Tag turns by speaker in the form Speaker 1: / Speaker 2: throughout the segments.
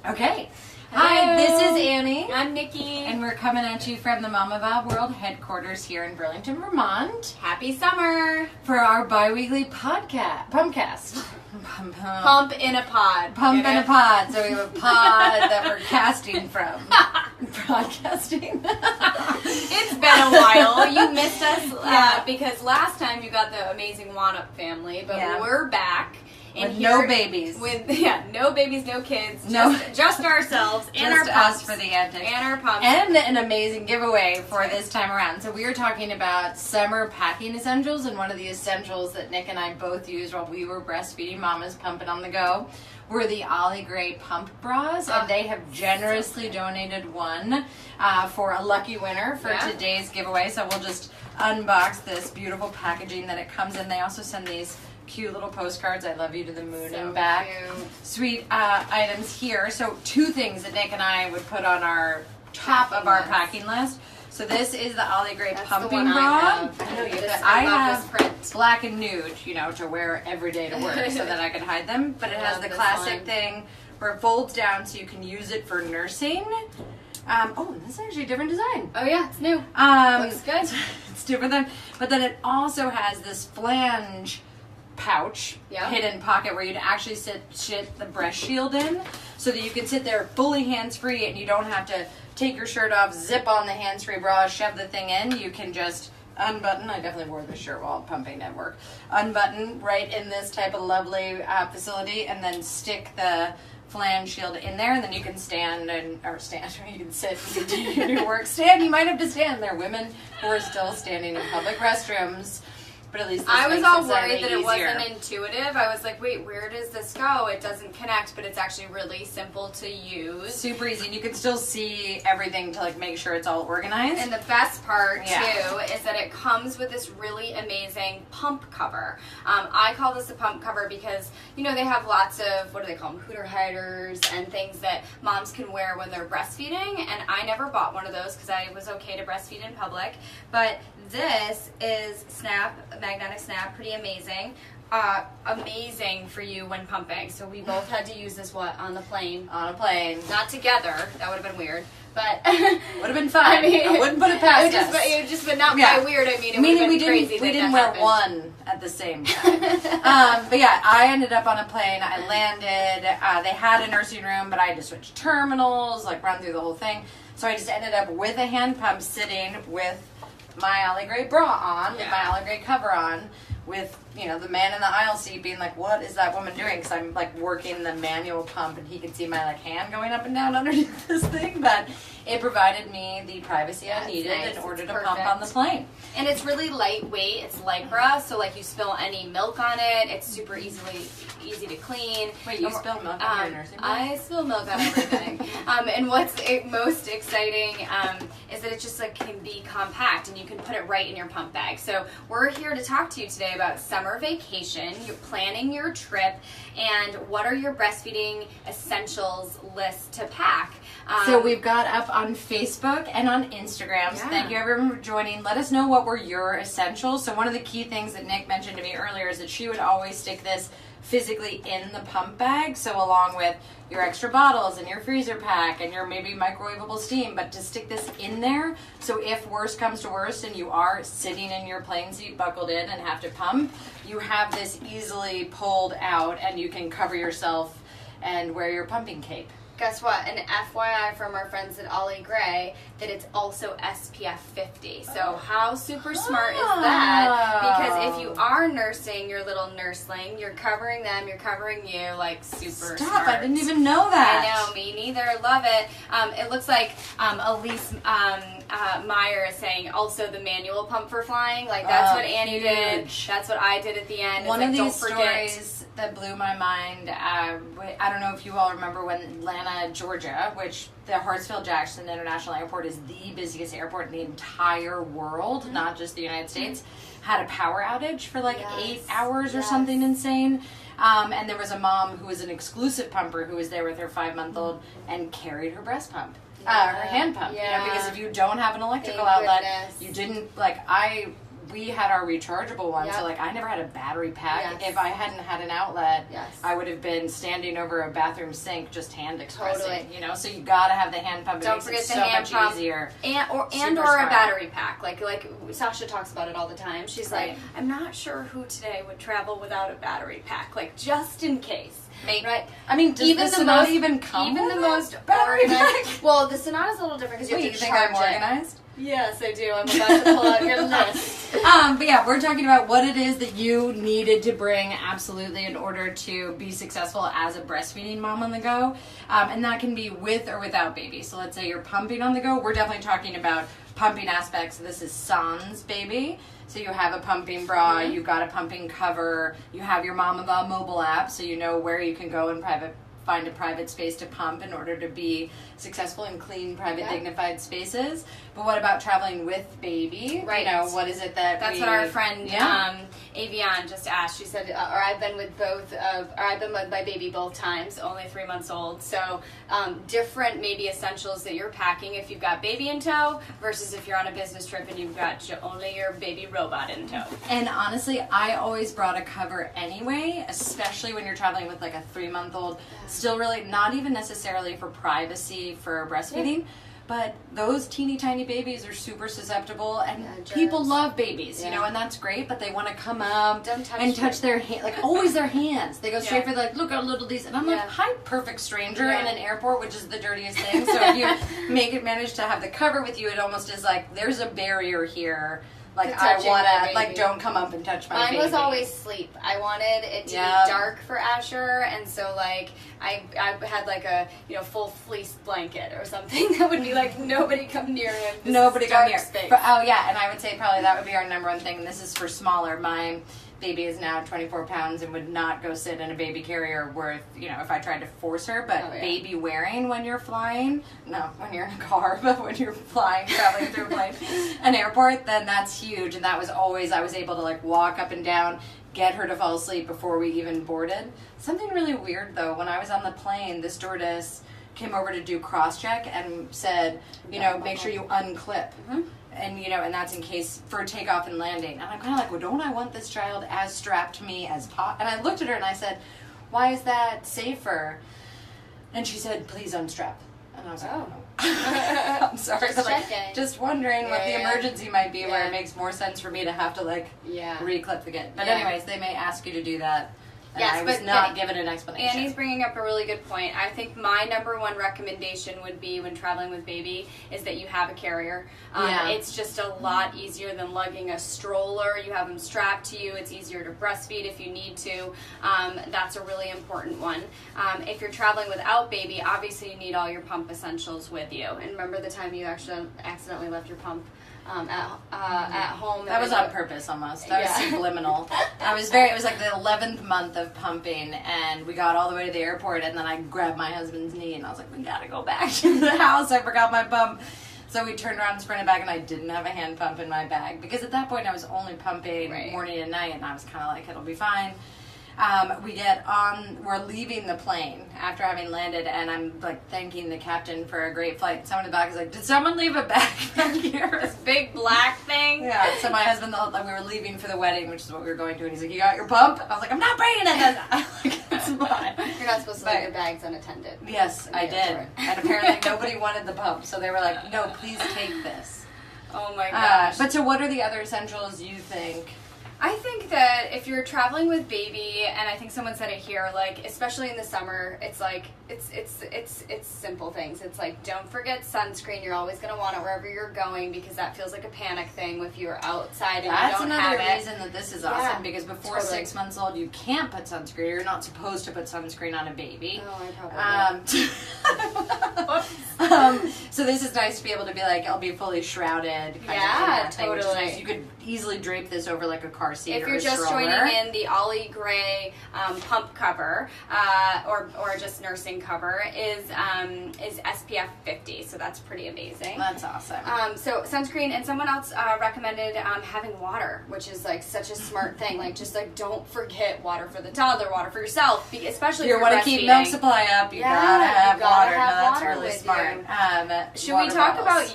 Speaker 1: Okay.
Speaker 2: Hello.
Speaker 1: Hi, this is Annie.
Speaker 2: I'm Nikki.
Speaker 1: And we're coming at you from the Mama Bob World headquarters here in Burlington, Vermont.
Speaker 2: Happy summer.
Speaker 1: For our bi-weekly podcast, Pumpcast.
Speaker 2: Pump in a pod.
Speaker 1: Pump in a pod. So we have a pod that we're casting from. Broadcasting.
Speaker 2: It's been a while. You missed us because last time you got the amazing Wanup family, but we're back.
Speaker 1: With no babies.
Speaker 2: No babies, no kids.
Speaker 1: No.
Speaker 2: Just ourselves and
Speaker 1: Just
Speaker 2: our pumps.
Speaker 1: us for the antics.
Speaker 2: And our pumps.
Speaker 1: And an amazing giveaway for this time around. So we are talking about summer packing essentials, and one of the essentials that Nick and I both used while we were breastfeeding mamas pumping on the go were the Ollie Gray pump bras, and they have generously donated one for a lucky winner for today's giveaway. So we'll just unbox this beautiful packaging that it comes in. They also send these cute little postcards. I love you to the moon and back.
Speaker 2: Cute.
Speaker 1: Sweet items here. So two things that Nick and I would put on our top of our packing list. So this is the Ollie Gray pumping bra.
Speaker 2: I know you have.
Speaker 1: I have black and nude, to wear every day to work so that I can hide them. But it has the classic thing where it folds down so you can use it for nursing. This is actually a different design.
Speaker 2: Oh yeah, it's new. Looks good.
Speaker 1: It's different but then it also has this flange pouch, hidden pocket where you'd actually sit the breast shield in, so that you can sit there fully hands-free and you don't have to take your shirt off, zip on the hands-free bra, shove the thing in. You can just unbutton. I definitely wore this shirt while pumping at work. Unbutton right in this type of lovely facility, and then stick the flange shield in there, and then you can stand, you can sit and continue your work. Stand, you might have to stand. There are women who are still standing in public restrooms. But at least
Speaker 2: I was all worried that it wasn't intuitive. I was like, wait, where does this go? It doesn't connect, but it's actually really simple to use.
Speaker 1: Super easy. And you can still see everything to make sure it's all organized.
Speaker 2: And the best part, too, is that it comes with this really amazing pump cover. I call this a pump cover because, they have lots of, what do they call them, hooter hiders and things that moms can wear when they're breastfeeding. And I never bought one of those because I was okay to breastfeed in public. But this is magnetic snap, pretty amazing. Amazing for you when pumping. So we both had to use this on the plane.
Speaker 1: On a plane.
Speaker 2: Not together. That would have been weird. But
Speaker 1: would have been fun. I wouldn't put it past us.
Speaker 2: But not by weird. I mean, it would have been crazy.
Speaker 1: We didn't wear one at the same time. I ended up on a plane. I landed. They had a nursing room, but I had to switch terminals, run through the whole thing. So I just ended up with a hand pump, sitting with my Ollie Gray bra on, with my Ollie Gray cover on, with the man in the aisle seat being like, what is that woman doing? Because I'm working the manual pump, and he can see my hand going up and down underneath this thing. But it provided me the privacy I needed in order to pump on the plane.
Speaker 2: And it's really lightweight. It's Lycra, so you spill any milk on it, it's super easy to clean.
Speaker 1: Wait, you spill milk on your nursing bra?
Speaker 2: I spill milk on everything. And what's most exciting is that it just can be compact, and you can put it right in your pump bag. So we're here to talk to you today about summer vacation, you're planning your trip, and what are your breastfeeding essentials list to pack.
Speaker 1: So we've got up on Facebook and on Instagram. So thank you everyone for joining. Let us know what were your essentials. So one of the key things that Nick mentioned to me earlier is that she would always stick this physically in the pump bag, so along with your extra bottles and your freezer pack and your maybe microwavable steam, but to stick this in there, so if worst comes to worst and you are sitting in your plane seat buckled in and have to pump, you have this easily pulled out and you can cover yourself and wear your pumping cape.
Speaker 2: Guess what? An FYI from our friends at Ollie Gray that it's also SPF 50. So how super smart is that? Because if you are nursing your little nursling, you're covering them, you're covering you, super smart.
Speaker 1: I didn't even know that.
Speaker 2: I know, me neither. Love it. It looks like Elise Meyer is saying also the manual pump for flying. That's what Annie did. That's what I did at the end.
Speaker 1: One of these stories that blew my mind, I don't know if you all remember when Atlanta, Georgia, which the Hartsfield-Jackson International Airport is the busiest airport in the entire world, not just the United States, had a power outage for 8 hours or something insane. And there was a mom who was an exclusive pumper who was there with her 5-month-old and carried her breast pump. Her hand pump, because if you don't have an electrical outlet, you didn't, I we had our rechargeable one, so like I never had a battery pack. If I hadn't had an outlet, I would have been standing over a bathroom sink just hand expressing. You know, so you gotta have the hand pump.
Speaker 2: Don't forget the
Speaker 1: so
Speaker 2: hand
Speaker 1: much
Speaker 2: pump
Speaker 1: easier.
Speaker 2: or a battery pack. Like Sasha talks about it all the time. She's like, I'm not sure who today would travel without a battery pack, like just in case. Right.
Speaker 1: I mean, does the Sonata even come with the most battery pack?
Speaker 2: Well, the Sonata's a little different because you have to
Speaker 1: charge it. You think I'm organized?
Speaker 2: Yes, I do. I'm about to pull out your list.
Speaker 1: But yeah, we're talking about what it is that you needed to bring absolutely in order to be successful as a breastfeeding mom on the go. And that can be with or without baby. So let's say you're pumping on the go. We're definitely talking about pumping aspects. This is Sans baby. So you have a pumping bra, you've got a pumping cover, you have your Mama mobile app, so you know where you can go and find a private space to pump in order to be successful in clean, private, dignified spaces. But what about traveling with baby?
Speaker 2: Right.
Speaker 1: You know, what is it that
Speaker 2: That's what our friend Avion just asked. She said, I've been with my baby both times, only 3 months old. So different maybe essentials that you're packing if you've got baby in tow versus if you're on a business trip and you've got only your baby robot in tow.
Speaker 1: And honestly, I always brought a cover anyway, especially when you're traveling with like a 3-month-old. Still really not even necessarily for privacy for breastfeeding. But those teeny tiny babies are super susceptible, and people love babies, you know, and that's great. But they want to come up and touch their hand, like always their hands. They go straight for like, look how little these, and I'm like, hi, perfect stranger in an airport, which is the dirtiest thing. So if you manage to have the cover with you, it almost is like there's a barrier here. Like I wanna, like don't come up and touch my baby.
Speaker 2: Mine was always sleep. I wanted it to be dark for Asher, and so like I had like a full fleece blanket or something that would be like nobody come near him.
Speaker 1: Nobody come near. But, and I would say probably that would be our number one thing. And this is for smaller. My baby is now 24 pounds and would not go sit in a baby carrier worth, if I tried to force her. But baby wearing when you're flying, when you're in a car, but when you're flying, traveling through an airport, then that's huge. And that was always, I was able to like walk up and down, get her to fall asleep before we even boarded. Something really weird though, when I was on the plane, the stewardess came over to do cross-check and said, make sure you unclip. And, and that's in case for takeoff and landing. And I'm kind of like, well, don't I want this child as strapped to me as possible? And I looked at her and I said, why is that safer? And she said, please unstrap. And I was like, oh. I'm sorry. Just wondering what the emergency might be where it makes more sense for me to have to, re-clip the kid. But anyways, they may ask you to do that. And I was not given an explanation.
Speaker 2: Annie's bringing up a really good point. I think my number one recommendation would be when traveling with baby is that you have a carrier. It's just a lot easier than lugging a stroller. You have them strapped to you. It's easier to breastfeed if you need to. That's a really important one. If you're traveling without baby, obviously you need all your pump essentials with you. And remember the time you actually accidentally left your pump at home.
Speaker 1: That was on purpose almost. That was subliminal. It was like the 11th month of pumping, and we got all the way to the airport, and then I grabbed my husband's knee, and I was like, we gotta go back to the house. I forgot my pump. So we turned around and sprinted back, and I didn't have a hand pump in my bag, because at that point I was only pumping morning and night, and I was kind of like, it'll be fine. We're leaving the plane after having landed, and I'm like thanking the captain for a great flight. Someone in the back is like, did someone leave a bag back here?
Speaker 2: This big black thing?
Speaker 1: Yeah, so my husband, we were leaving for the wedding, which is what we were going to, and he's like, you got your pump? I was like, I'm not bringing it. I'm like, it's fine.
Speaker 2: You're not supposed to leave your bags unattended.
Speaker 1: Yes, I did. And apparently nobody wanted the pump, so they were like, no, please take this.
Speaker 2: Oh my gosh.
Speaker 1: But so what are the other essentials you think?
Speaker 2: I think that if you're traveling with baby, and I think someone said it here, like especially in the summer, it's like it's simple things. It's like don't forget sunscreen. You're always gonna want it wherever you're going because that feels like a panic thing if you're outside and you don't have it.
Speaker 1: That's another reason that this is awesome because before 6 months old you can't put sunscreen. You're not supposed to put sunscreen on a baby.
Speaker 2: Oh, I
Speaker 1: probably. So this is nice to be able to be like I'll be fully shrouded. Kind of thing, which is nice. You could easily drape this over like a car seat.
Speaker 2: If you're just joining in, the Ollie Gray pump cover or just nursing cover is SPF 50, so that's pretty amazing.
Speaker 1: That's awesome.
Speaker 2: So sunscreen, and someone else recommended having water, which is like such a smart thing. Like just like don't forget water for the toddler, water for yourself, especially if you want to keep milk supply up. You gotta have water. That's really smart. Should we talk about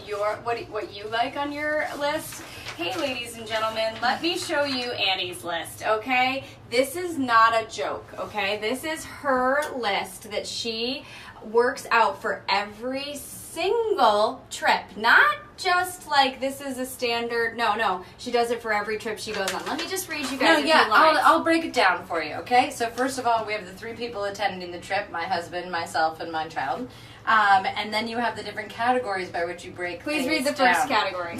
Speaker 2: what you like on your list? Hey, ladies and gentlemen, let me show you Annie's list, okay? This is not a joke, okay? This is her list that she works out for every single trip. Not just like this is a standard. No. She does it for every trip she goes on. Let me just read you guys a few lines.
Speaker 1: I'll break it down for you, okay? So first of all, we have the 3 people attending the trip, my husband, myself, and my child. And then you have the different categories by which you break
Speaker 2: Please read the
Speaker 1: down.
Speaker 2: first category.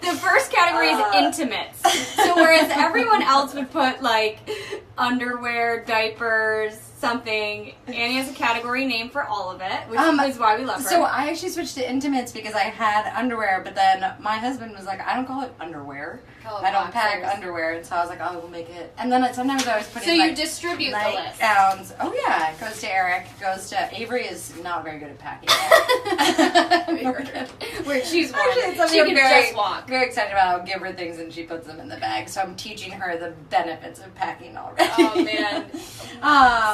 Speaker 2: The first category is intimates. So whereas everyone else would put like underwear, diapers, something, Annie has a category name for all of it, which is why we love her.
Speaker 1: So I actually switched to intimates because I had underwear, but then my husband was like, I don't call it underwear. I don't pack underwear, and so I was like, oh, we'll make it. And then sometimes I was putting
Speaker 2: So you distribute the list.
Speaker 1: Gowns. Oh yeah, it goes to Eric, goes to Avery is not very good at packing.
Speaker 2: Where she's one.
Speaker 1: Actually,
Speaker 2: she can just walk.
Speaker 1: Very excited about. I'll give her things and she puts them in the bag. So I'm teaching her the benefits of packing already.
Speaker 2: Oh man.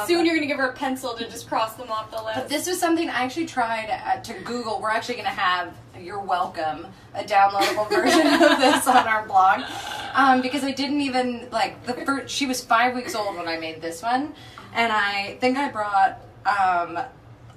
Speaker 2: Soon you're gonna give her a pencil to just cross them off the list.
Speaker 1: But this was something I actually tried to Google. We're actually gonna have, you're welcome, a downloadable version of this on our blog. Because I didn't even, she was 5 weeks old when I made this one. And I think I brought,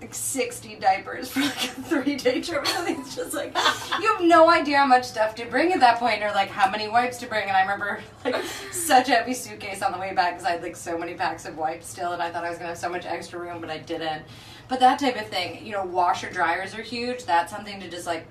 Speaker 1: 60 diapers for like a 3-day trip. I think it's just like, you have no idea how much stuff to bring at that point, or like how many wipes to bring. And I remember like such a heavy suitcase on the way back because I had like so many packs of wipes still, and I thought I was gonna have so much extra room, but I didn't. But that type of thing, washer dryers are huge. That's something to just like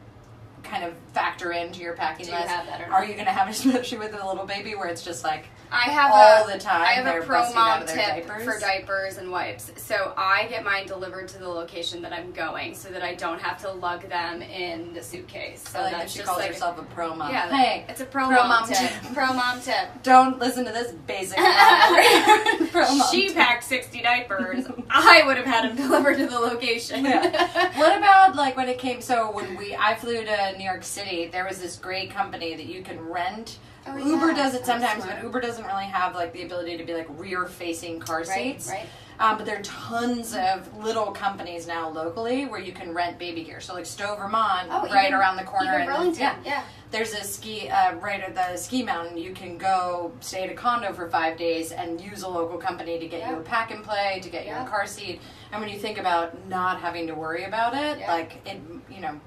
Speaker 1: kind of factor into your packing list.
Speaker 2: Have that or not?
Speaker 1: Are you gonna have, especially with a little baby, where it's just like
Speaker 2: I have
Speaker 1: all the time
Speaker 2: I have
Speaker 1: they're
Speaker 2: a pro
Speaker 1: busting out
Speaker 2: mom
Speaker 1: of their
Speaker 2: tip
Speaker 1: diapers?
Speaker 2: for diapers and wipes. So I get mine delivered to the location that I'm going, so that I don't have to lug them in the suitcase. So
Speaker 1: I like
Speaker 2: that's
Speaker 1: that she
Speaker 2: just
Speaker 1: calls
Speaker 2: like
Speaker 1: herself a pro mom.
Speaker 2: Yeah,
Speaker 1: Hey,
Speaker 2: it's a pro mom tip. Pro mom tip.
Speaker 1: Don't listen to this basic mom. Pro mom
Speaker 2: She
Speaker 1: tip.
Speaker 2: packed 60 diapers. I would have had them delivered to the location.
Speaker 1: Yeah. What about like when it came? So when I flew to New York City, there was this great company that you can rent.
Speaker 2: Oh,
Speaker 1: Uber
Speaker 2: yeah.
Speaker 1: does it sometimes,
Speaker 2: That's
Speaker 1: but Uber doesn't really have like the ability to be like rear-facing car seats.
Speaker 2: Right.
Speaker 1: But there are tons of little companies now locally where you can rent baby gear. So like Stowe, Vermont, right around the corner.
Speaker 2: Even Burlington, yeah.
Speaker 1: There's a ski, right at the ski mountain, you can go stay at a condo for 5 days and use a local company to get you a pack and play, to get you a car seat. And when you think about not having to worry about it, like, it,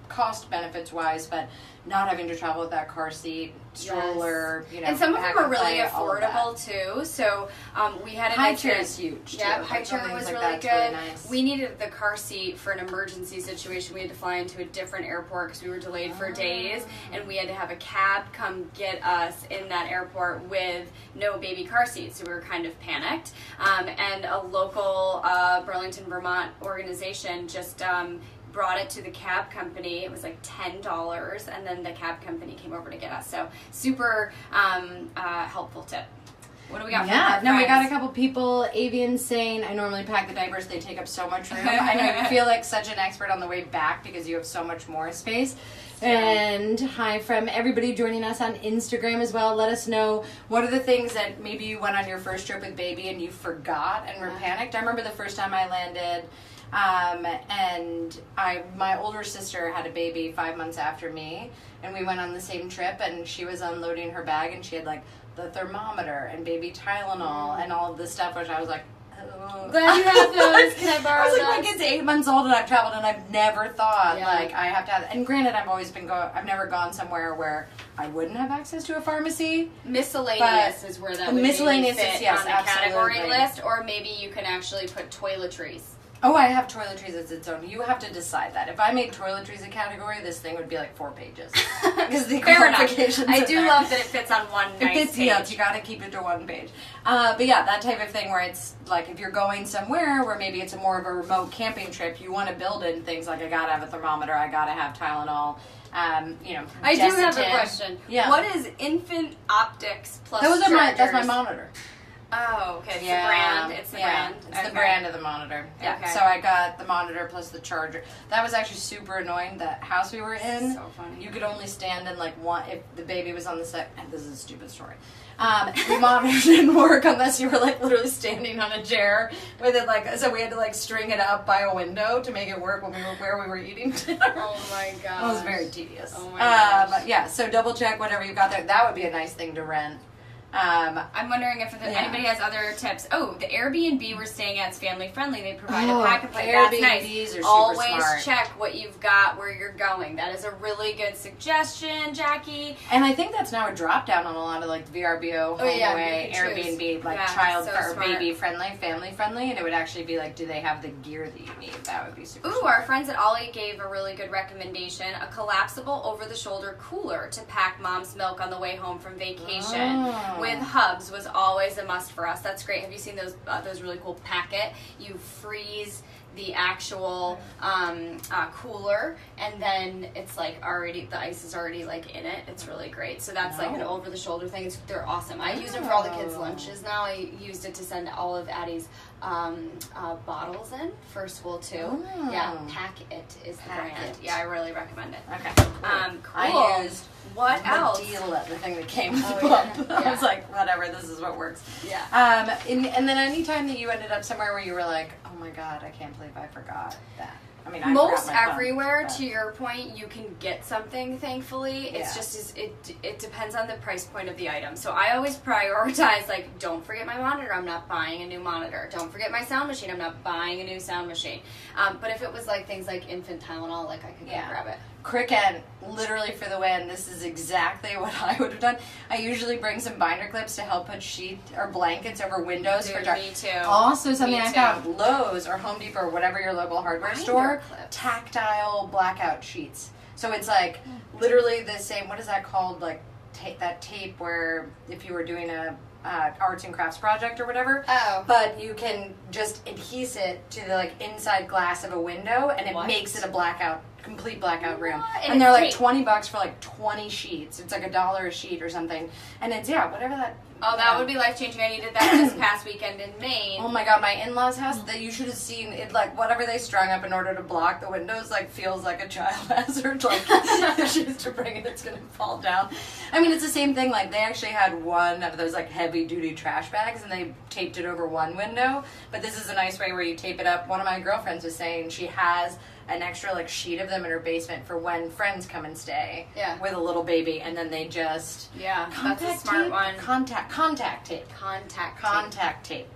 Speaker 1: cost benefits wise, but not having to travel with that car seat, stroller,
Speaker 2: and some of them are really
Speaker 1: play,
Speaker 2: affordable too. So we had an
Speaker 1: high chair is huge.
Speaker 2: Yeah,
Speaker 1: too.
Speaker 2: high chair was really good.
Speaker 1: Really nice.
Speaker 2: We needed the car seat for an emergency situation. We had to fly into a different airport because we were delayed for days, and we had to have a cab come get us in that airport with no baby car seat. So we were kind of panicked. And a local Burlington, Vermont organization just brought it to the cab company. It was like $10, and then the cab company came over to get us. So super helpful tip. What do we got?
Speaker 1: We got a couple people. Avian saying, I normally pack the diapers, they take up so much room. I know you feel like such an expert on the way back because you have so much more space. And hi from everybody joining us on Instagram as well. Let us know what are the things that maybe you went on your first trip with baby and you forgot and were panicked. I remember the first time I landed, and my older sister had a baby 5 months after me, and we went on the same trip, and she was unloading her bag, and she had like the thermometer and baby Tylenol and all of this stuff, which I was like, oh.
Speaker 2: Glad you have those. Can I borrow
Speaker 1: I was
Speaker 2: those?
Speaker 1: like, my kid's 8 months old and I've traveled and I've never thought like I have to have. And granted, I've never gone somewhere where I wouldn't have access to a pharmacy.
Speaker 2: Miscellaneous is where that would
Speaker 1: miscellaneous
Speaker 2: fit
Speaker 1: is, yes,
Speaker 2: on the
Speaker 1: absolutely.
Speaker 2: category list, or maybe you can actually put toiletries.
Speaker 1: Oh, I have toiletries as its own. You have to decide that. If I made toiletries a category, this thing would be like 4 pages. Because the
Speaker 2: Fair enough.
Speaker 1: qualifications
Speaker 2: I
Speaker 1: in
Speaker 2: do
Speaker 1: there.
Speaker 2: love that it fits on one nice page.
Speaker 1: Yes, you got to keep it to 1 page. But yeah, that type of thing where it's like if you're going somewhere where maybe it's a more of a remote camping trip, you want to build in things like I got to have a thermometer, I got to have Tylenol.
Speaker 2: I do have a question.
Speaker 1: Yeah.
Speaker 2: What is Infant Optics plus
Speaker 1: That's my
Speaker 2: chargers?
Speaker 1: monitor.
Speaker 2: Oh, okay. It's the brand. It's the brand.
Speaker 1: It's the the brand of the monitor. Yeah. Okay. So I got the monitor plus the charger. That was actually super annoying. The house we were in,
Speaker 2: so funny.
Speaker 1: You could only stand in like one if the baby was on the set. And this is a stupid story. The monitor didn't work unless you were like literally standing on a chair with it, like, so we had to like string it up by a window to make it work when we were where we were eating dinner.
Speaker 2: Oh my god.
Speaker 1: It was very tedious.
Speaker 2: Oh my gosh.
Speaker 1: But yeah, so double check whatever you've got there. That would be a nice thing to rent.
Speaker 2: I'm wondering if anybody has other tips. Oh, the Airbnb we're staying at is family friendly. They provide a pack and play. That's nice.
Speaker 1: Airbnbs are super
Speaker 2: Always
Speaker 1: smart.
Speaker 2: check what you've got, where you're going. That is a really good suggestion, Jackie.
Speaker 1: And I think that's now a drop down on a lot of like VRBO, HomeAway, Airbnb, like child or baby friendly, family friendly, and it would actually be like, do they have the gear that you need? That would be super.
Speaker 2: Ooh, our friends at Ollie gave a really good recommendation: a collapsible over-the-shoulder cooler to pack mom's milk on the way home from vacation. With hubs was always a must for us. That's great. Have you seen those really cool packet? You freeze the actual cooler, and then it's like already the ice is already like in it. It's really great. So that's like an over the shoulder thing. They're awesome. I use them for all the kids' lunches now. I used it to send all of Addie's bottles in for school too. Yeah, Pack It is the brand. Yeah, I really recommend it.
Speaker 1: Okay. Cool. I used
Speaker 2: what else?
Speaker 1: The thing that came with the pump. I was like, whatever, this is what works.
Speaker 2: Yeah.
Speaker 1: And then any time that you ended up somewhere where you were like, oh my god, I can't believe I forgot that. I mean,
Speaker 2: most everywhere, to your point, you can get something, thankfully. It's just, it depends on the price point of the item. So I always prioritize, like, don't forget my monitor, I'm not buying a new monitor. Don't forget my sound machine, I'm not buying a new sound machine. But if it was like things like infant Tylenol, like I could go grab it.
Speaker 1: Cricket, literally for the win. This is exactly what I would have done. I usually bring some binder clips to help put sheet or blankets over windows for dark.
Speaker 2: Me too.
Speaker 1: Also, something I found: Lowe's or Home Depot or whatever your local hardware store, tactile blackout sheets. So it's like literally the same. What is that called? Like that tape where if you were doing a arts and crafts project or whatever. But you can just adhese it to the like inside glass of a window, and it makes it a complete blackout room. And they're like $20 for like 20 sheets. It's like $1 a sheet or something. And it's whatever that.
Speaker 2: Oh, that would be life-changing. I needed that this past weekend in Maine.
Speaker 1: Oh my god, my in-laws' house, you should have seen it, like, whatever they strung up in order to block the windows, like, feels like a child hazard. Like, if she was to bring it, it's going to fall down. I mean, it's the same thing. Like, they actually had one of those, like, heavy-duty trash bags, and they taped it over one window. But this is a nice way where you tape it up. One of my girlfriends was saying she has an extra like sheet of them in her basement for when friends come and stay with a little baby, and then they just
Speaker 2: that's a smart one.
Speaker 1: Contact tape,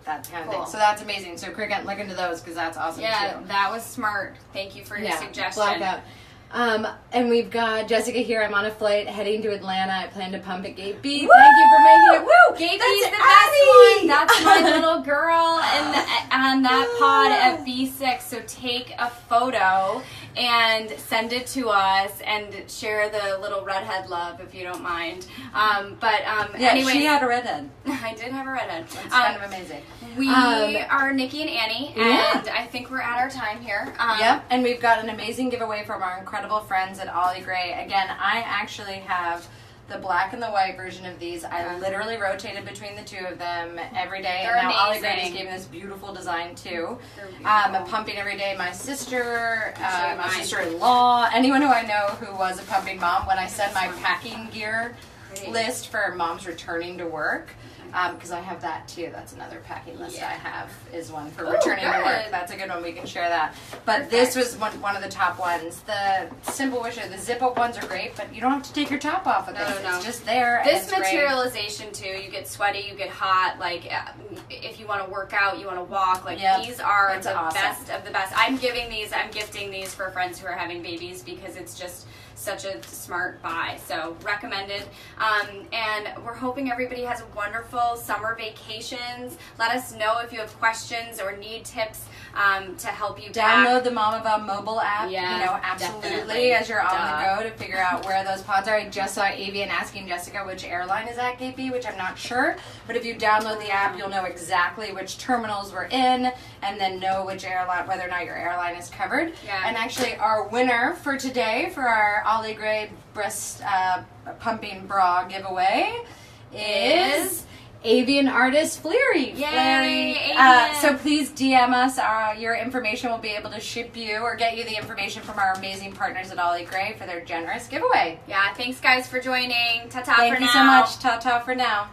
Speaker 1: that kind of thing. So that's amazing. So Cricket, look into those because that's awesome too.
Speaker 2: That was smart. Thank you for your suggestion.
Speaker 1: Blackout. And we've got Jessica here. I'm on a flight heading to Atlanta. I plan to pump at Gate B.
Speaker 2: Woo!
Speaker 1: Thank you for making it. Woo!
Speaker 2: Gate B's the best one. That's my little girl on that pod at B6. So take a photo and send it to us and share the little redhead love if you don't mind. Anyway,
Speaker 1: she had a redhead.
Speaker 2: I did have a redhead.
Speaker 1: It's kind of amazing.
Speaker 2: We are Nikki and Annie, and I think we're at our time here.
Speaker 1: And we've got an amazing giveaway from our incredible friends at Ollie Gray. Again, I actually have the black and the white version of these. I literally rotated between the two of them every day.
Speaker 2: They're
Speaker 1: and now
Speaker 2: amazing.
Speaker 1: Ollie Gray just gave me this beautiful design too. Pumping every day. My sister, my sister-in-law, anyone who I know who was a pumping mom, when I send my packing gear list for moms returning to work, because I have that too. That's another packing list I have, is one for returning to work. That's a good one. We can share that. But this was one of the top ones. The Simple Wisher, the zip-up ones are great, but you don't have to take your top off of this. It's just there.
Speaker 2: This materialization too, you get sweaty, you get hot, like if you want to work out, you want to walk, like these are the best of the best. I'm gifting these for friends who are having babies because it's just such a smart buy. So recommended. And we're hoping everybody has wonderful summer vacations. Let us know if you have questions or need tips to help you
Speaker 1: download the Mamava mobile app. Absolutely, as you're on the go to figure out where those pods are. I just saw Avian asking Jessica which airline is at Gate B, which I'm not sure. But if you download the app, you'll know exactly which terminals we're in, and then know which airline, whether or not your airline is covered. And actually, our winner for today for our Ollie Gray breast pumping bra giveaway is Avian artist Fleary.
Speaker 2: Yay,
Speaker 1: So please DM us. Your information will be able to ship you or get you the information from our amazing partners at Ollie Gray for their generous giveaway.
Speaker 2: Yeah, thanks guys for joining. Ta-ta for now.
Speaker 1: Thank you so much. Ta-ta for now.